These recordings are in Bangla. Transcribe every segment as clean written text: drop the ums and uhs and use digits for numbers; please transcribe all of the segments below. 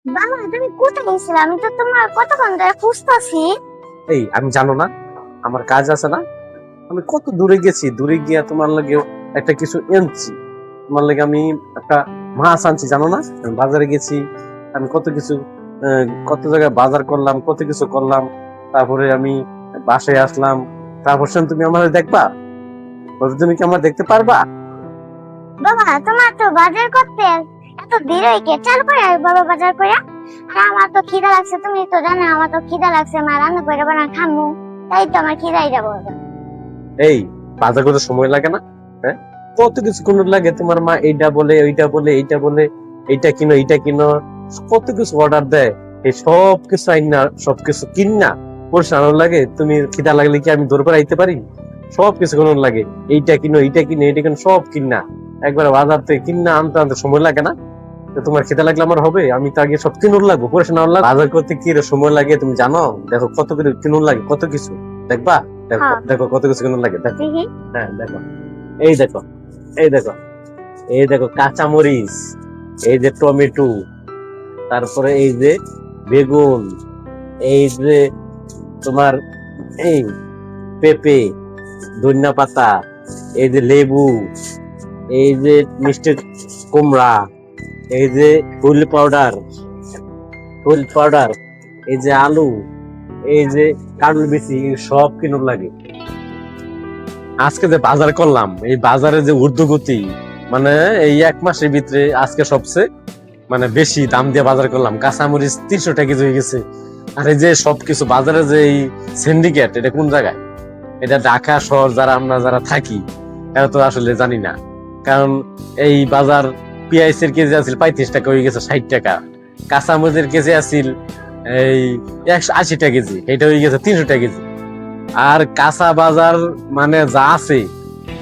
বাবা তুমি কোথায় গেছিলে? আমি তো তোমার কতক্ষণ ধরে খুঁজতাছি। এই আমি জানো না আমার কাজ আছে না? আমি কত দূরে গেছি, দূরে গিয়া তোমার লাগে একটা কিছু এনেছি। তোমার লাগে আমি একটা মাছ আনছি, জানো না? আমি বাজারে গেছি, আমি কত কিছু কত জায়গায় বাজার করলাম, কত কিছু করলাম। তারপরে আমি বাসায় আসলাম। তারপর তুমি আমার দেখবা? তুমি কি আমার দেখতে পারবা? বাবা তোমার তো বাজার করতে এত দেরি হয়ে গিয়ে চাল করে বাবা বাজার করে। আর আমার তো খিদা লাগছে, তুমি তো জানো আমার তো খিদা লাগছে, মা রান্না করে বানা খামু, তাই তো আমার খিদাই যাবো। এই বাজার করতে সময় লাগে না? হ্যাঁ, কত কিছু কোন লাগে। তোমার মা এইটা বলে, ওইটা বলে, এইটা বলে, এইটা কিনো, এইটা কিনো, কত কিছু অর্ডার দেয়। এই সব কিছু আইনা, সবকিছু কিনা পরিষ্কার লাগে। তুমি খিদা লাগলে কি আমি দৌড় করে আইতে পারি? সব কিছু কোন লাগে, এইটা কিনো, এইটা কিনো, এইটা কিনো, সব কিনা একবার বাজার থেকে কিনা আনতে আনতে সময় লাগে না? তো তোমার খিদা লাগলে আমার হবে? আমি তো আগে সব কিনুন লাগবো, পরিষ্কার লাগবে। বাজার করতে কি সময় লাগে তুমি জানো? দেখো কত কিছু কিনুন লাগে, কত কিছু দেখবা। দেখো হ্যাঁ। দেখো কত কিছু কিনুন লাগে, দেখো। দেখি। হ্যাঁ দেখো, এই দেখো, এই দেখো, এই দেখো কাঁচামরিচ, এই যে টমেটো, তারপরে এই যে বেগুন, এই যে তোমার এই পেঁপে, ধনিয়া পাতা, এই যে লেবু, এই যে মিষ্টি কুমড়া, এই যে হুইল পাউডার, এই যে আলু, এই যে কাঁঠাল বিচি, সব কিনুন লাগে। আজকে যে বাজার করলাম, এই বাজারে যে ঊর্ধ্বগতি, মানে এই এক মাসের ভিতরে আজকে সবচেয়ে মানে বেশি দাম দিয়ে বাজার করলাম। কাঁচামরিচ 300 টাকা কেজি হয়ে গেছে। আর এই যে সবকিছু বাজারে যে এই সিন্ডিকেট, এটা কোন জায়গায়? এটা ঢাকা শহর যারা থাকি এটা তো আসলে জানি না। কারণ এই বাজার পেঁয়াজের কেজি আছিল 35 টাকা, হয়ে গেছে 60 টাকা। কাঁচামরিচের কেজি আছিল এই 180 টাকা কেজি, এটা হয়ে গেছে 300 টাকা কেজি। আর কাঁচা বাজার মানে যা আছে,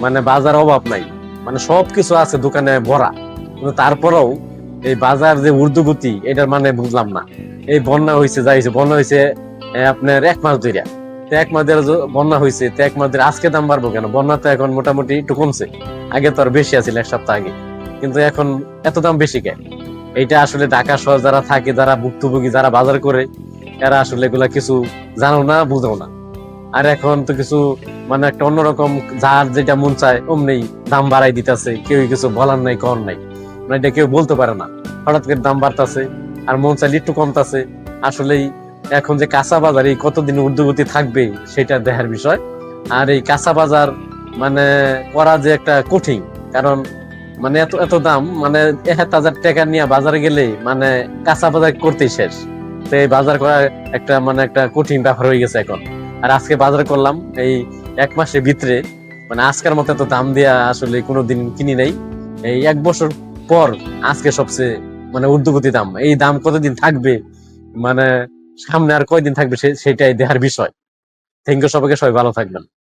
মানে বাজার অভাব নাই, মানে সবকিছু আছে দোকানে ভরা। কিন্তু তারপরেও এই বাজার যে ঊর্ধ্বগতি, এটার মানে বুঝলাম না। এই বন্যা হয়েছে, যা হয়েছে, বন্যা হয়েছে আপনার 1 মাস ধরে। তো 1 মাস ধরে বন্যা হয়েছে, তো 1 মাস ধরে আজকে দাম বাড়বো কেন? বন্যা তো এখন মোটামুটি একটু কমছে, আগে তো আর বেশি আছিল 1 সপ্তাহ আগে, কিন্তু এখন এত দাম বেশি কেন? এইটা আসলে ঢাকা শহর যারা থাকে, যারা ভুক্তভোগী, যারা বাজার করে, এরা আসলে এগুলা কিছু জানো না, বুঝো না। আর এখন তো কিছু মানে একটা অন্যরকম, যার যেটা মন চায় অমনি দাম বাড়াই দিতেছে, কেউ কিছু বলার নাই, কর নাই, মানে এটা কেউ বলতে পারে না। হঠাৎ করে দাম বাড়তেছে আর মন চাইলে একটু কমতেছে। আসলেই এখন যে কাঁচা বাজার এই কতদিন ঊর্ধ্বগতি থাকবে সেটা দেখার বিষয়। আর এই কাঁচা বাজার মানে করা যে একটা কঠিন, কারণ মানে এত এত দাম, মানে 1000 টাকা নিয়ে বাজারে গেলে মানে কাঁচা বাজার করতেই শেষ। তো এই বাজার করা একটা মানে একটা কঠিন ব্যাপার হয়ে গেছে এখন। আর আজকে বাজার করলাম এই 1 মাসের ভিতরে, মানে আজকের মতো তো দাম দিয়া আসলে কোনোদিন কিনি নাই। এই 1 বছর পর আজকে সবচেয়ে মানে ঊর্ধ্বগতি দাম। এই দাম কতদিন থাকবে, মানে সামনে আর কয়দিন থাকবে সেটাই দেখার বিষয়। থ্যাংক ইউ সবাইকে, সবাই ভালো থাকবেন।